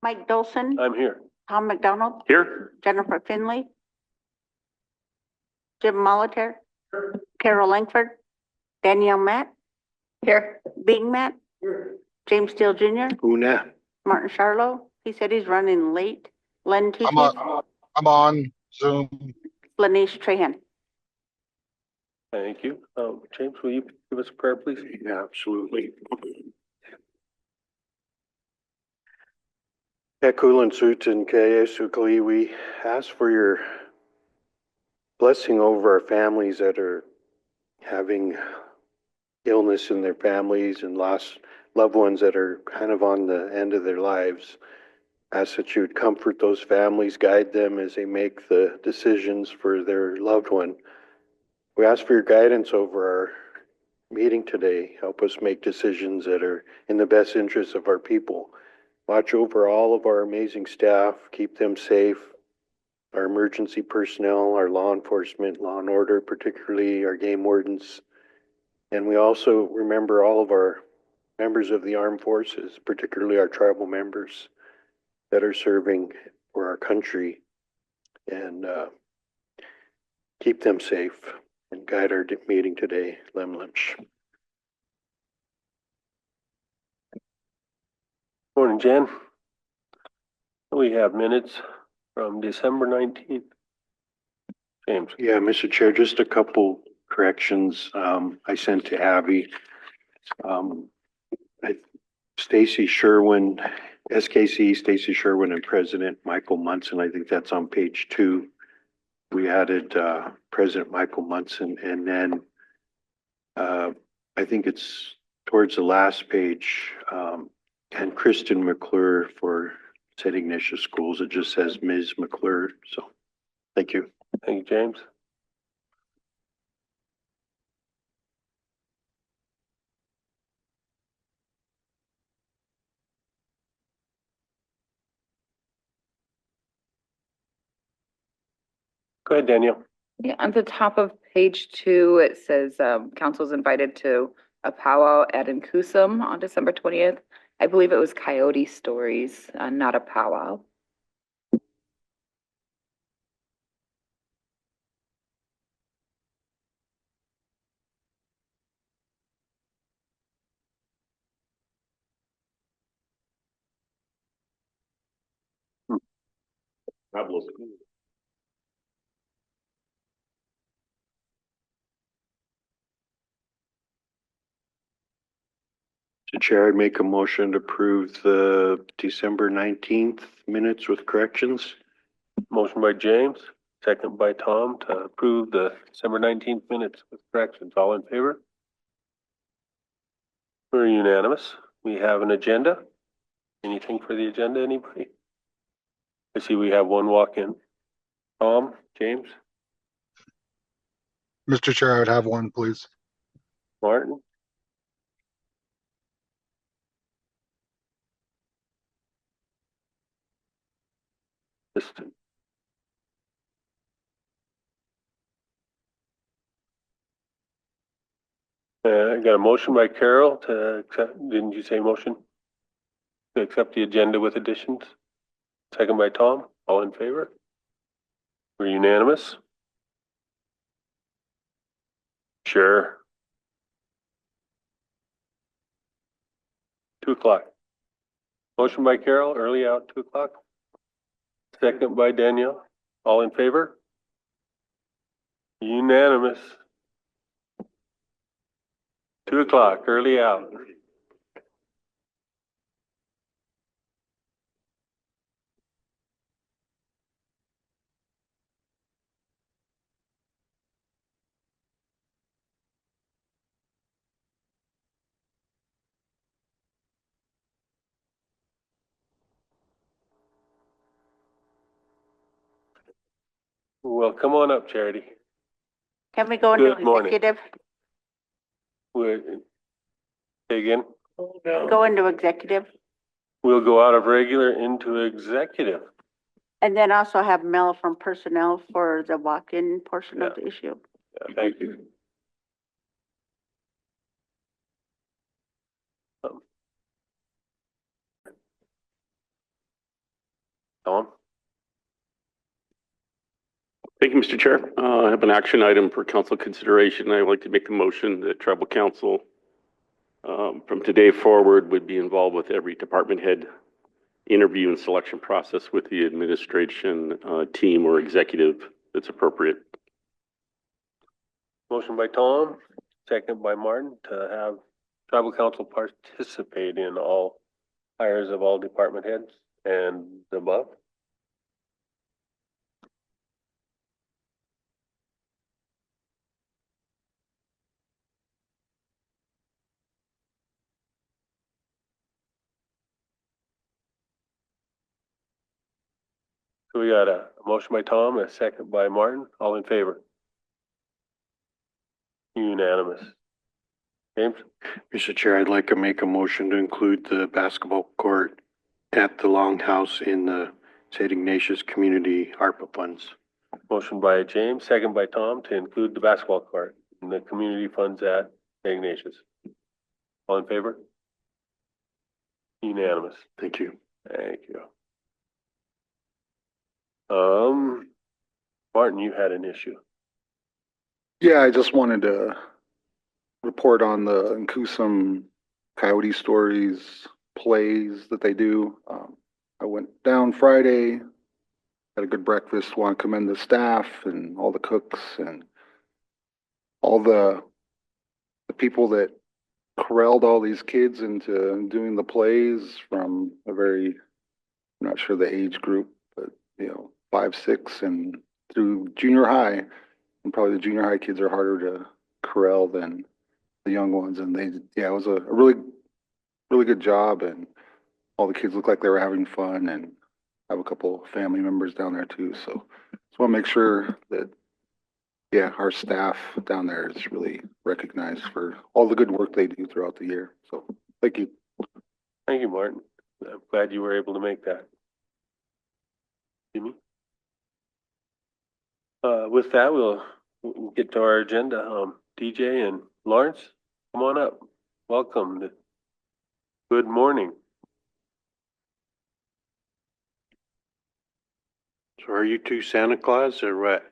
Mike Dolson, I'm here. Tom McDonald, Here? Jennifer Finley, Jim Molitor, Carol Langford, Danielle Matt, Here. Bing Matt, James Steele Jr., Una. Martin Charlo. He said he's running late. Len Tucci, I'm on Zoom. Lanesh Trahan. Thank you. James, will you give us a prayer, please? Yeah, absolutely. Ekulan Sutan Kayesukli, we ask for your blessing over our families that are having illness in their families and lost loved ones that are kind of on the end of their lives. Ask that you would comfort those families, guide them as they make the decisions for their loved one. We ask for your guidance over our meeting today. Help us make decisions that are in the best interest of our people. Watch over all of our amazing staff, keep them safe, our emergency personnel, our law enforcement, law and order, particularly our game wardens. And we also remember all of our members of the armed forces, particularly our tribal members that are serving for our country, and keep them safe and guide our meeting today. Lemlimsh. Morning, Jen. We have minutes from December 19th. James. Yeah, Mr. Chair, just a couple corrections I sent to Abby. Stacy Sherwin, SKC, Stacy Sherwin, and President Michael Munson. I think that's on page 2. We added President Michael Munson, and then I think it's towards the last page, and Kristen McClure for St. Ignatius Schools. It just says Ms. McClure. So thank you. Thank you, James. Go ahead, Danielle. Yeah, at the top of page 2, it says council is invited to a powwow at Inkusum on December 20th. I believe it was Coyote Stories, not a powwow. Mr. Chair, I'd make a motion to approve the December 19th minutes with corrections. Motion by James, second by Tom to approve the December 19th minutes with corrections. All in favor? We're unanimous. We have an agenda. Anything for the agenda, anybody? I see we have one walk-in. Tom, James, Mr. Chair, I would have one, please. Martin. Kristen. I got a motion by Carol to accept, didn't you say motion? To accept the agenda with additions? Second by Tom, all in favor? We're unanimous? Sure. 2 o'clock. Motion by Carol, early out, 2 o'clock. Second by Danielle, all in favor? Unanimous. 2 o'clock, early out. Well, come on up, Charity. Can we go into Good morning. executive? Say again? Go into executive, We'll go out of regular into executive. and then also have Mel from personnel for the walk-in portion of the issue. Yeah, thank you. Tom? Thank you, Mr. Chair. I have an action item for council consideration. I'd like to make a motion that tribal council from today forward would be involved with every department head interview and selection process with the administration team or executive that's appropriate. Motion by Tom, second by Martin to have tribal council participate in all hires of all department heads and above. So we got a motion by Tom, a second by Martin, all in favor? Unanimous. James? Mr. Chair, I'd like to make a motion to include the basketball court at the Longhouse in the St. Ignatius Community ARPA funds. Motion by James, second by Tom to include the basketball court in the community funds at St. Ignatius. All in favor? Unanimous. Thank you. Thank you. Martin, you had an issue. Yeah, I just wanted to report on the Nkusum Coyote Stories plays that they do. I went down Friday, had a good breakfast. Want to commend the staff and all the cooks and all the people that corralled all these kids into doing the plays from a very, I'm not sure the age group, but 5, 6 and through junior high. And probably the junior high kids are harder to corral than the young ones. And it was a really, really good job. And all the kids looked like they were having fun, and I have a couple family members down there too. So just want to make sure that, our staff down there is really recognized for all the good work they do throughout the year. So thank you. Thank you, Martin. I'm glad you were able to make that. Jimmy? With that, we'll get to our agenda. DJ and Lawrence, come on up. Welcome. Good morning. So are you two Santa Claus or what?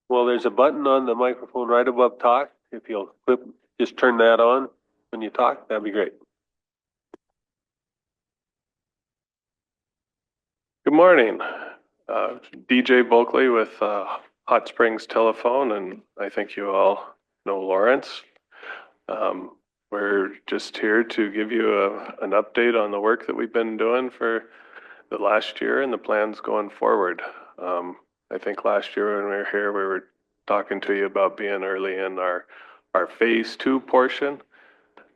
Well, there's a button on the microphone right above talk. If you'll just turn that on when you talk, that'd be great. Good morning. DJ Bulkley with Hot Springs Telephone, and I think you all know Lawrence. We're just here to give you an update on the work that we've been doing for the last year and the plans going forward. I think last year when we were here, we were talking to you about being early in our phase 2 portion.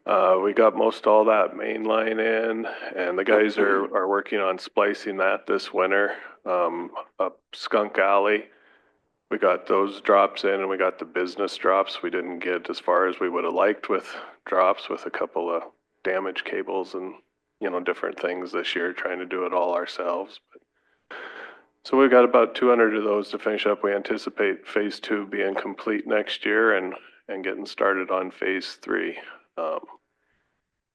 We got most all that main line in, and the guys are working on splicing that this winter up Skunk Alley. we got those drops in and we got the business drops. We didn't get as far as we would have liked with drops with a couple of damaged cables and, you know, different things this year, trying to do it all ourselves. So we've got about 200 of those to finish up. We anticipate phase 2 being complete next year and getting started on phase 3.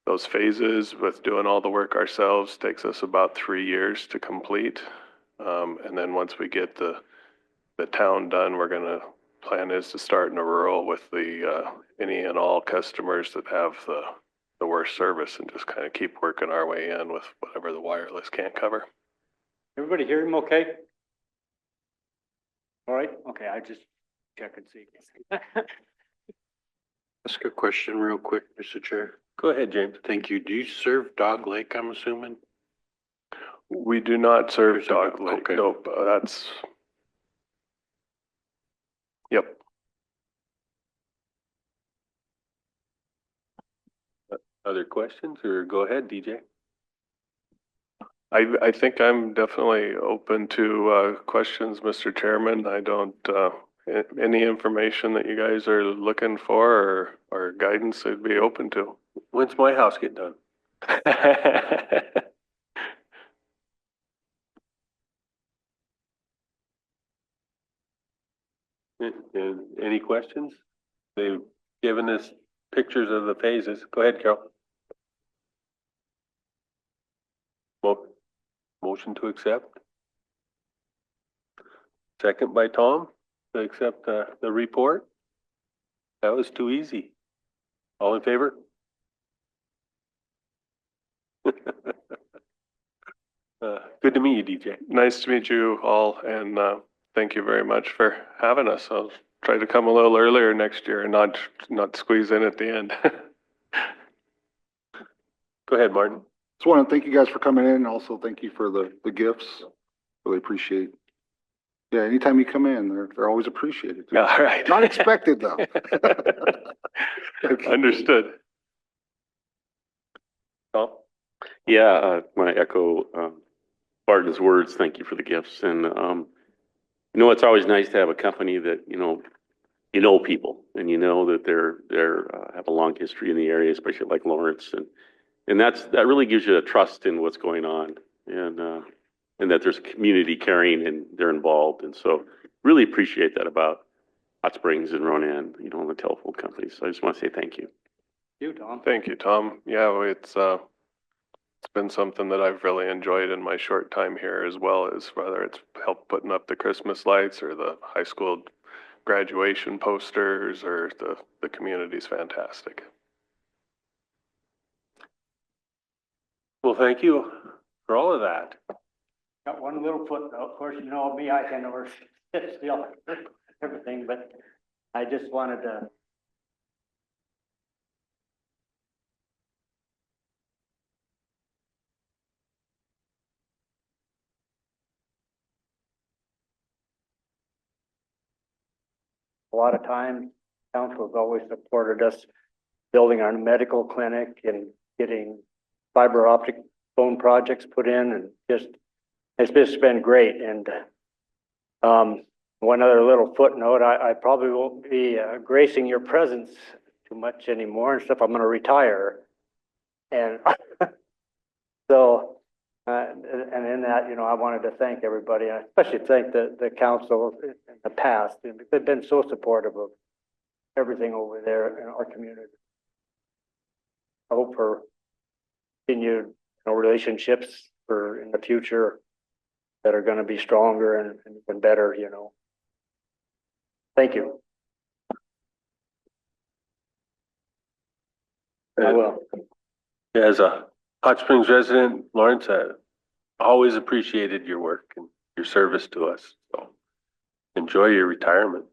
Those phases with doing all the work ourselves takes us about 3 years to complete. And then once we get the town done, we're gonna, plan is to start in a rural with the any and all customers that have the worst service and just kind of keep working our way in with whatever the wireless can't cover. Everybody hear him okay? All right, okay, I just check and see. Ask a question real quick, Mr. Chair. Go ahead, James. Thank you. Do you serve Dog Lake, I'm assuming? We do not serve There's Dog a- Lake. okay. Nope, that's, yep. Other questions, or go ahead, DJ? I think I'm definitely open to questions, Mr. Chairman. I don't, any information that you guys are looking for or guidance I'd be open to. When's my house get done? Any questions? They've given us pictures of the phases. Go ahead, Carol. Motion to accept. Second by Tom to accept the report. That was too easy. All in favor? Good to meet you, DJ. Nice to meet you all, and thank you very much for having us. I'll try to come a little earlier next year and not squeeze in at the end. Go ahead, Martin. Just want to thank you guys for coming in. Also, thank you for the gifts. Really appreciate. Yeah, anytime you come in, they're always appreciated. All right. Not expected though. Understood. Tom? Yeah, want to echo Barton's words. Thank you for the gifts. And, you know, it's always nice to have a company that, you know people and you know that they're have a long history in the area, especially like Lawrence. And that really gives you a trust in what's going on and that there's community caring and they're involved. And so really appreciate that about Hot Springs and Ronan, you know, and the telephone companies. So I just want to say thank you. You, Tom. Thank you, Tom. Yeah, it's been something that I've really enjoyed in my short time here, as well as whether it's helped putting up the Christmas lights or the high school graduation posters, or the community's fantastic. Well, thank you for all of that. Got one little footnote. Of course, you know me, I can never sit still, everything, but I just wanted to. A lot of times, council has always supported us building our medical clinic and getting fiber optic phone projects put in, and it's just been great. And one other little footnote, I probably won't be gracing your presence too much anymore and stuff. I'm going to retire. And so, and in that, you know, I wanted to thank everybody, and especially thank the council in the past. They've been so supportive of everything over there in our community. I hope for continued, you know, relationships for in the future that are going to be stronger and even better, you know. Thank you. I will. As a Hot Springs resident, Lawrence, I always appreciated your work and your service to us. So enjoy your retirement.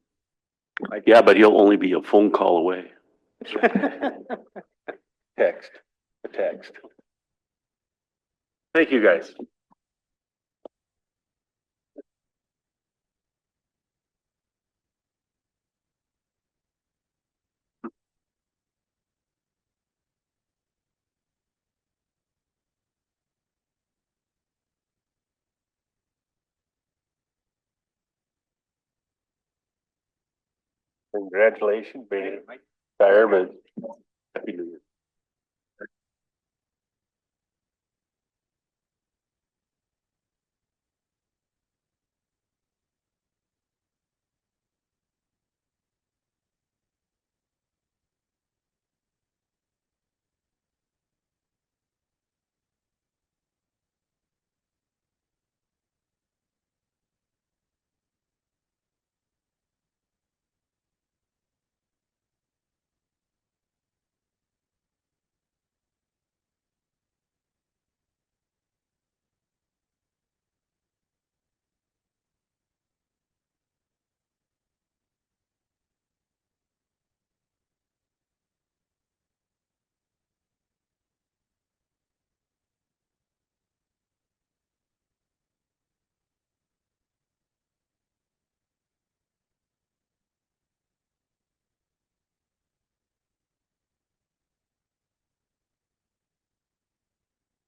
Yeah, but he'll only be a phone call away. Text. A text. Thank you, guys. Congratulations, baby. Tired, but happy New Year.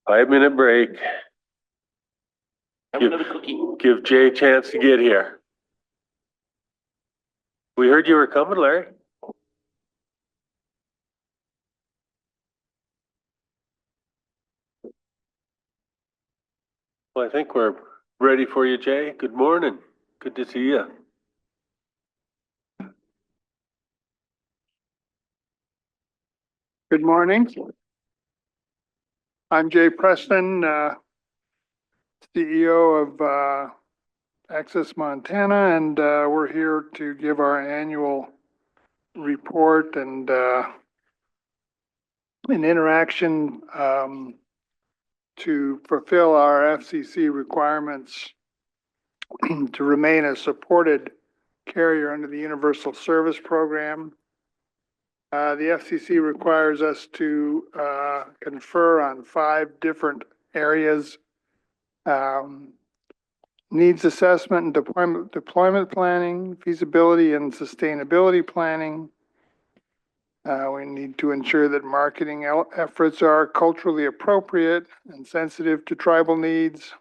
Five-minute break. Have another cookie. Give Jay a chance to get here. We heard you were coming, Larry. Well, I think we're ready for you, Jay. Good morning. Good to see you. Good morning. I'm Jay Preston, CEO of Access Montana, and we're here to give our annual report and an interaction to fulfill our FCC requirements to remain a supported carrier under the Universal Service Program. The FCC requires us to confer on 5 different areas: needs assessment and deployment planning, feasibility and sustainability planning. We need to ensure that marketing efforts are culturally appropriate and sensitive to tribal needs.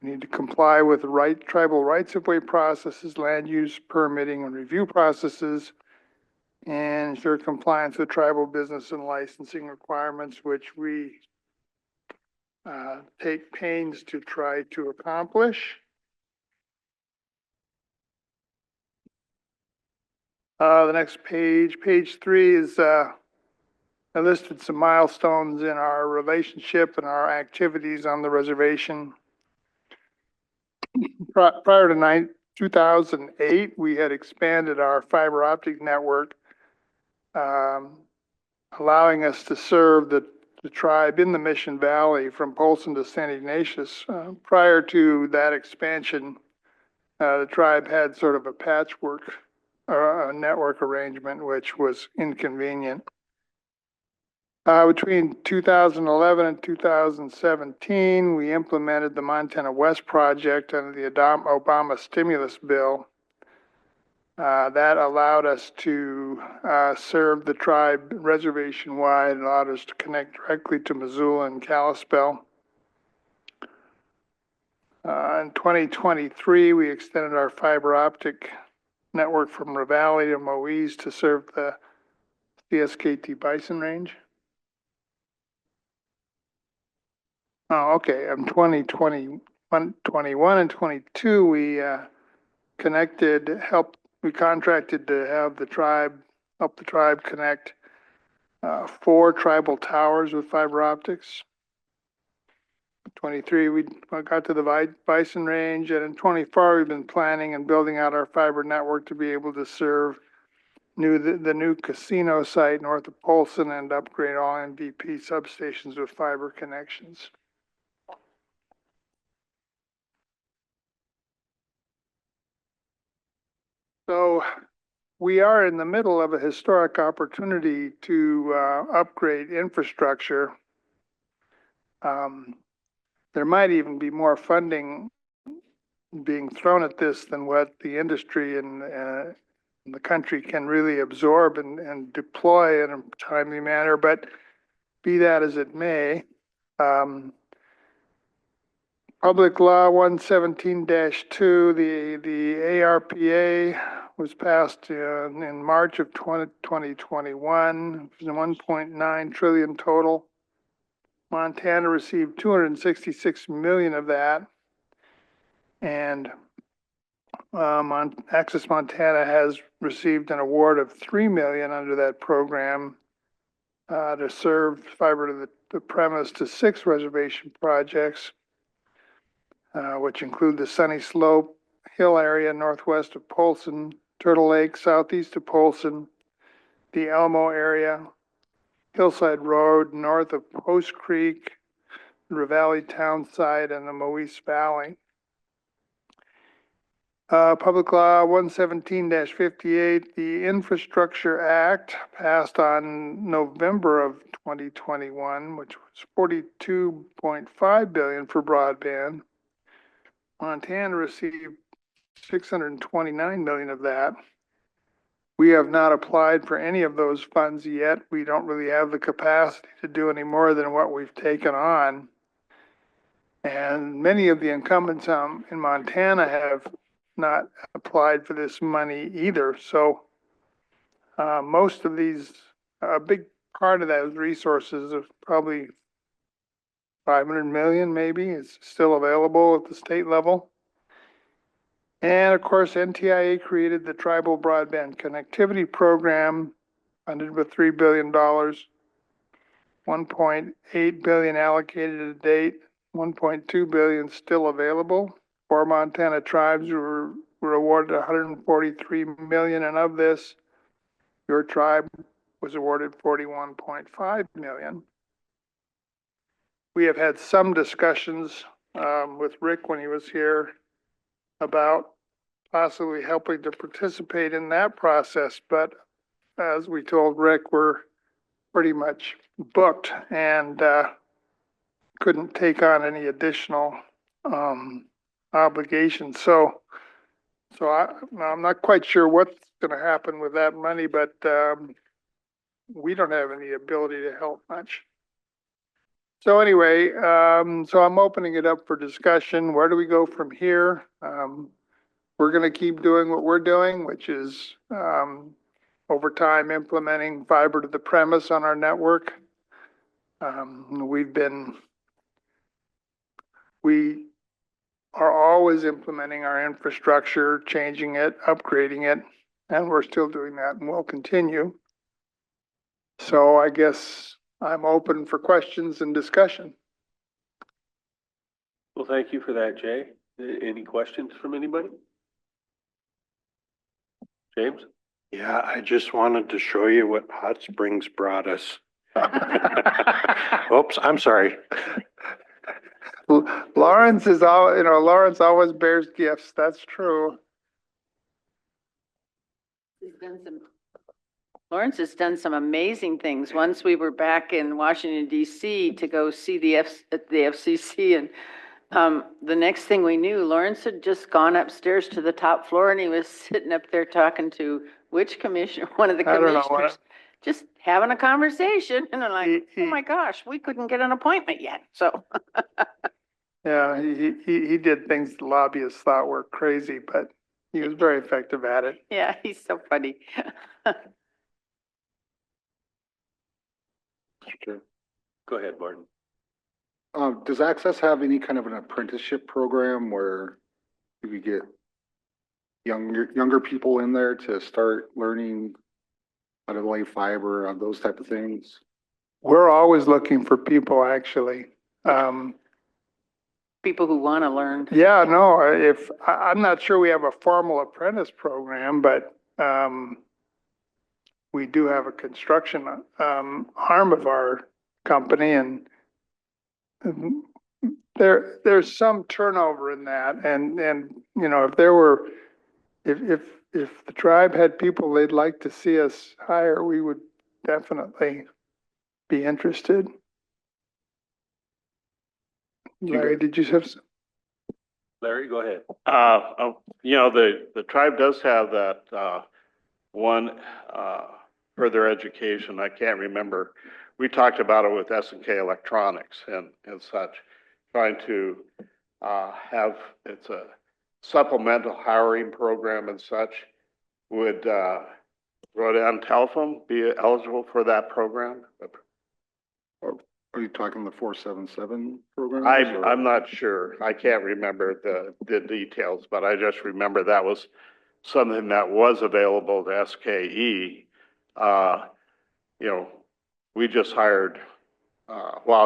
We need to comply with tribal rights-of-way processes, land use permitting and review processes, and ensure compliance with tribal business and licensing requirements, which we take pains to try to accomplish. The next page, page 3, is I listed some milestones in our relationship and our activities on the reservation. Prior to 2008, we had expanded our fiber optic network, allowing us to serve the tribe in the Mission Valley from Polson to St. Ignatius. Prior to that expansion, the tribe had sort of a patchwork a network arrangement, which was inconvenient. Between 2011 and 2017, we implemented the Montana West Project under the Obama stimulus bill. That allowed us to serve the tribe reservation-wide and allowed us to connect directly to Missoula and Kalispell. In 2023, we extended our fiber optic network from Ravalli to Moise to serve the CSKT Bison Range. Oh, okay. In 2021 and 22, we contracted to have help the tribe connect 4 tribal towers with fiber optics. 23, we got to the Bison Range, and in 24, we've been planning and building out our fiber network to be able to serve the new casino site north of Polson and upgrade all MVP substations with fiber connections. So we are in the middle of a historic opportunity to upgrade infrastructure. There might even be more funding being thrown at this than what the industry and the country can really absorb and deploy in a timely manner. But be that as it may, Public Law 117-2, the ARPA was passed in March of 2021. It was 1.9 trillion total. Montana received 266 million of that. And Access Montana has received an award of 3 million under that program to serve fiber to the premise to 6 reservation projects, which include the Sunny Slope Hill area northwest of Polson, Turtle Lake southeast of Polson, the Elmo area, Hillside Road north of Post Creek, Ravalli Townside, and the Moise Valley. Public Law 117-58, the Infrastructure Act passed on November of 2021, which was 42.5 billion for broadband. Montana received 629 million of that. We have not applied for any of those funds yet. We don't really have the capacity to do any more than what we've taken on. And many of the incumbents in Montana have not applied for this money either. So most of these, a big part of those resources of probably 500 million maybe is still available at the state level. And of course, NTIA created the Tribal Broadband Connectivity Program, funded with $3 billion, 1.8 billion allocated to date, 1.2 billion still available. 4 Montana tribes were awarded 143 million, and of this, your tribe was awarded 41.5 million. We have had some discussions with Rick when he was here about possibly helping to participate in that process, but as we told Rick, we're pretty much booked and couldn't take on any additional obligations. So I'm not quite sure what's going to happen with that money, but we don't have any ability to help much. So anyway, so I'm opening it up for discussion. Where do we go from here? We're going to keep doing what we're doing, which is over time implementing fiber to the premise on our network. We are always implementing our infrastructure, changing it, upgrading it, and we're still doing that and we'll continue. So I guess I'm open for questions and discussion. Well, thank you for that, Jay. Any questions from anybody? James? Yeah, I just wanted to show you what Hot Springs brought us. Oops, I'm sorry. Lawrence always bears gifts. That's true. Lawrence has done some amazing things. Once we were back in Washington DC to go see the FCC, and the next thing we knew, Lawrence had just gone upstairs to the top floor and he was sitting up there talking to which commissioner, one of the commissioners, just having a conversation. And I'm like, oh my gosh, we couldn't get an appointment yet. So. Yeah, he did things the lobbyists thought were crazy, but he was very effective at it. Yeah, he's so funny. Sure. Go ahead, Martin. Does Access have any kind of an apprenticeship program where you could get younger people in there to start learning how to lay fiber on those type of things? We're always looking for people, actually. People who want to learn. Yeah, no, I'm not sure we have a formal apprentice program, but we do have a construction arm of our company, and there's some turnover in that. And you know, if the tribe had people they'd like to see us hire, we would definitely be interested. Larry, did you have some? Larry, go ahead. You know, the tribe does have that one further education. I can't remember. We talked about it with S&K Electronics and such, trying to have, it's a supplemental hiring program and such. would, Rodan Telephone be eligible for that program? Are you talking the 477 program? I'm not sure. I can't remember the details, but I just remember that was something that was available to SKE. You know, we just hired,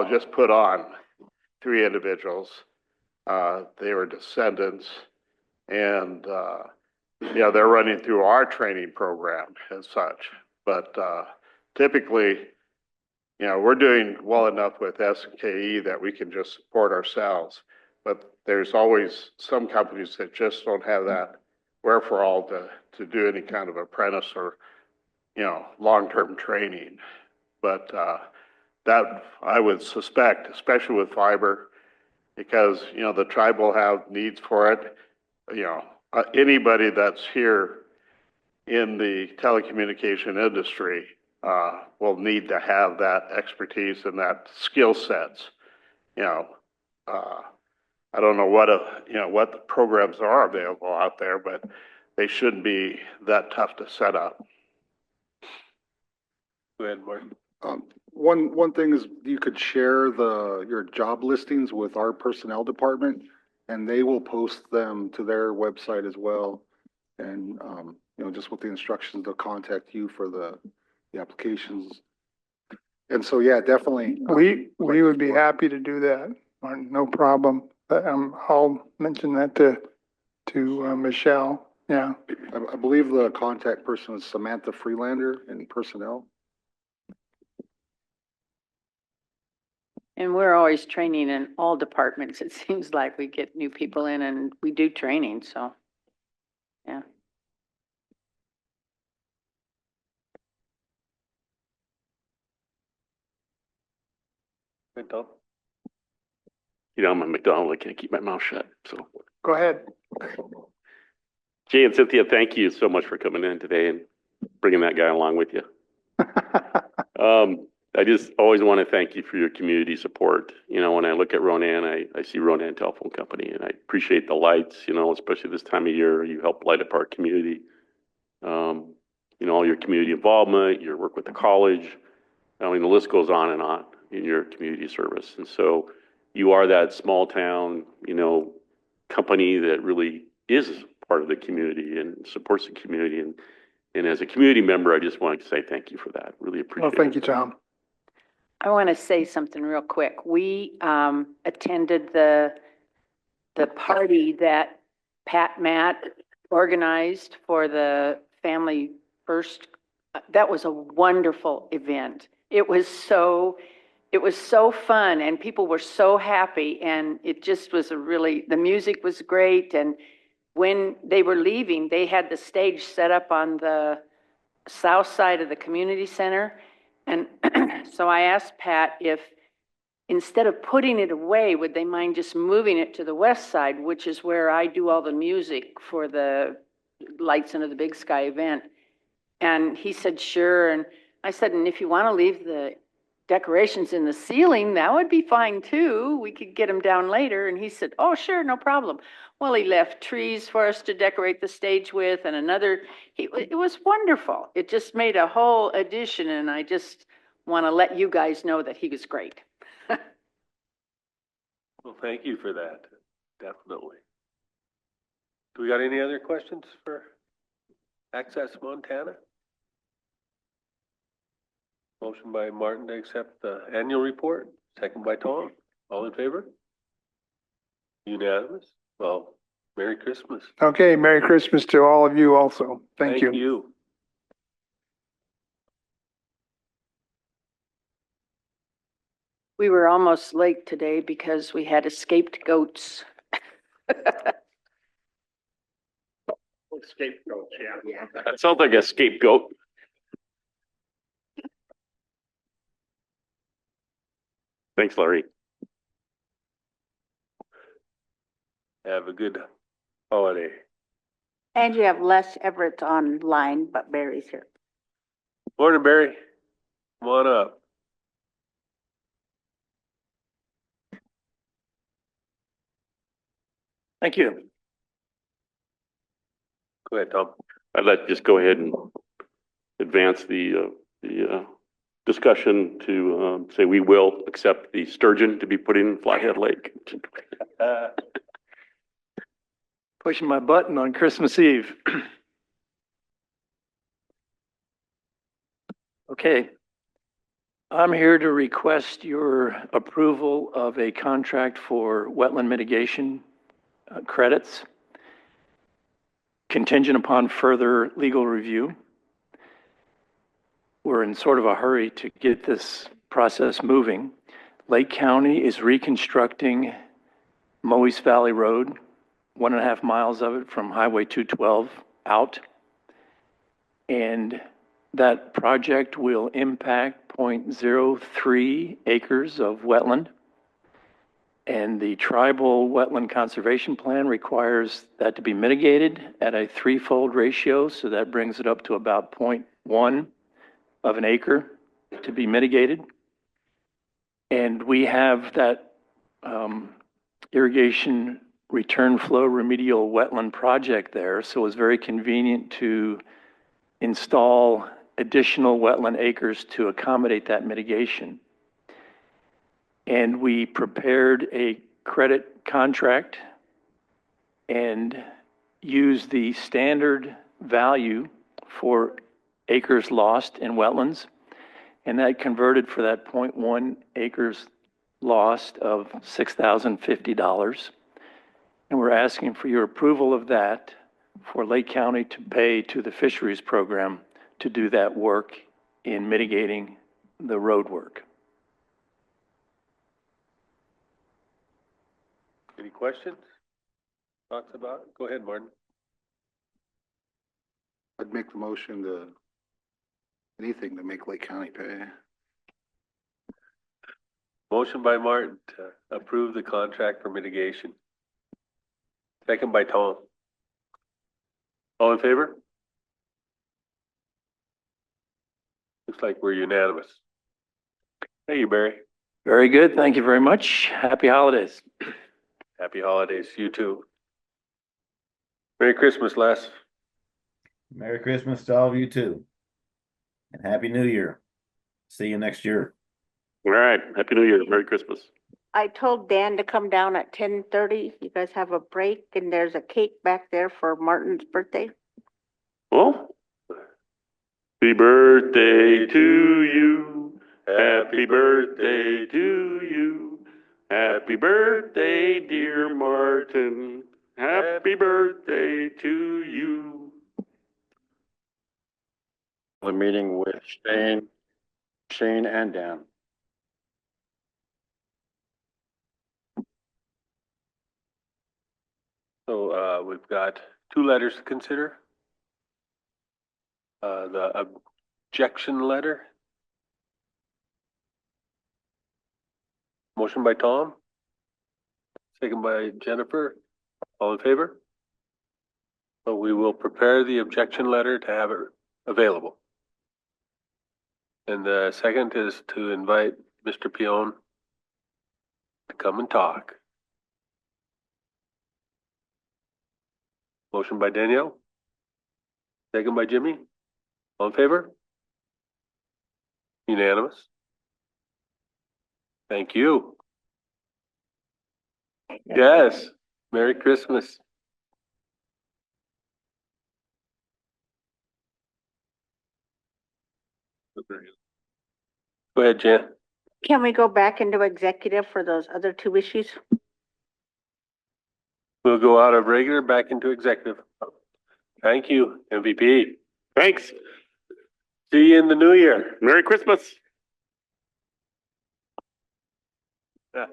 just put on 3 individuals. They were descendants, and they're running through our training program and such. But typically, we're doing well enough with SKE that we can just support ourselves. But there's always some companies that just don't have that wherewithal to do any kind of apprentice or, long-term training. But that I would suspect, especially with fiber, because, the tribe will have needs for it. Anybody that's here in the telecommunication industry will need to have that expertise and that skill sets. I don't know what the programs are available out there, but they shouldn't be that tough to set up. Go ahead, Martin. One thing is you could share your job listings with our personnel department, and they will post them to their website as well. And, just with the instructions, they'll contact you for the applications. And so, yeah, definitely. We would be happy to do that, Martin, no problem. I'll mention that to Michelle, yeah. I believe the contact person is Samantha Freelander in personnel. And we're always training in all departments. It seems like we get new people in and we do training, so, yeah. Good, Tom. I'm a McDonald, I can't keep my mouth shut, so. Go ahead. Jay and Cynthia, thank you so much for coming in today and bringing that guy along with you. I just always want to thank you for your community support. When I look at Ronan, I see Ronan Telephone Company, and I appreciate the lights, especially this time of year. You help light up our community. All your community involvement, your work with the college. I mean, the list goes on and on in your community service. And so you are that small town, company that really is part of the community and supports the community. And as a community member, I just wanted to say thank you for that. Really appreciate it. Well, thank you, Tom. I want to say something real quick. We attended the party that Pat Matt organized for the Family First. That was a wonderful event. It was so fun, and people were so happy, and it just was the music was great. And when they were leaving, they had the stage set up on the south side of the community center. And so I asked Pat if, instead of putting it away, would they mind just moving it to the west side, which is where I do all the music for the Lights Under the Big Sky event. And he said, sure. And I said, and if you want to leave the decorations in the ceiling, that would be fine too. We could get them down later. And he said, oh, sure, no problem. Well, he left trees for us to decorate the stage with, and it was wonderful. It just made a whole addition, and I just want to let you guys know that he was great. Well, thank you for that. Definitely. Do we got any other questions for Access Montana? Motion by Martin to accept the annual report, second by Tom. All in favor? Unanimous? Well, Merry Christmas. Okay, Merry Christmas to all of you also. Thank you. We were almost late today because we had escaped goats. Scapegoat, yeah. That sounds like a scapegoat. Thanks, Larry. Have a good holiday. And you have Les Everett online, but Barry's here. Morning, Barry. Come on up. Thank you. Go ahead, Tom. I'd like to just go ahead and advance the discussion to say we will accept the sturgeon to be put in Flathead Lake. Pushing my button on Christmas Eve. Okay. I'm here to request your approval of a contract for wetland mitigation credits, contingent upon further legal review. We're in sort of a hurry to get this process moving. Lake County is reconstructing Moe's Valley Road, 1.5 miles of it from Highway 212 out. And that project will impact 0.03 acres of wetland. And the tribal wetland conservation plan requires that to be mitigated at a 3-fold ratio. So that brings it up to about 0.1 of an acre to be mitigated. And we have that irrigation return flow remedial wetland project there. So it's very convenient to install additional wetland acres to accommodate that mitigation. And we prepared a credit contract and used the standard value for acres lost in wetlands. And that converted for that 0.1 acres lost of $6,050. And we're asking for your approval of that for Lake County to pay to the fisheries program to do that work in mitigating the road work. Any questions? Thoughts about it? Go ahead, Martin. I'd make the motion to, anything to make Lake County pay. Motion by Martin to approve the contract for mitigation. Second by Tom. All in favor? Looks like we're unanimous. Thank you, Barry. Very good. Thank you very much. Happy holidays. Happy holidays. You too. Merry Christmas, Les. Merry Christmas to all of you too. And Happy New Year. See you next year. All right. Happy New Year. Merry Christmas. I told Dan to come down at 10:30. You guys have a break and there's a cake back there for Martin's birthday. Well, happy birthday to you. Happy birthday to you. Happy birthday, dear Martin. Happy birthday to you. The meeting with Shane and Dan. So we've got 2 letters to consider. The objection letter. Motion by Tom. Second by Jennifer. All in favor? So we will prepare the objection letter to have it available. And the second is to invite Mr. Pion to come and talk. Motion by Danielle. Second by Jimmy. All in favor? Unanimous. Thank you. Yes. Merry Christmas. Go ahead, Jan. Can we go back into executive for those other 2 issues? We'll go out of regular back into executive. Thank you, MVP. Thanks. See you in the new year. Merry Christmas. Yeah.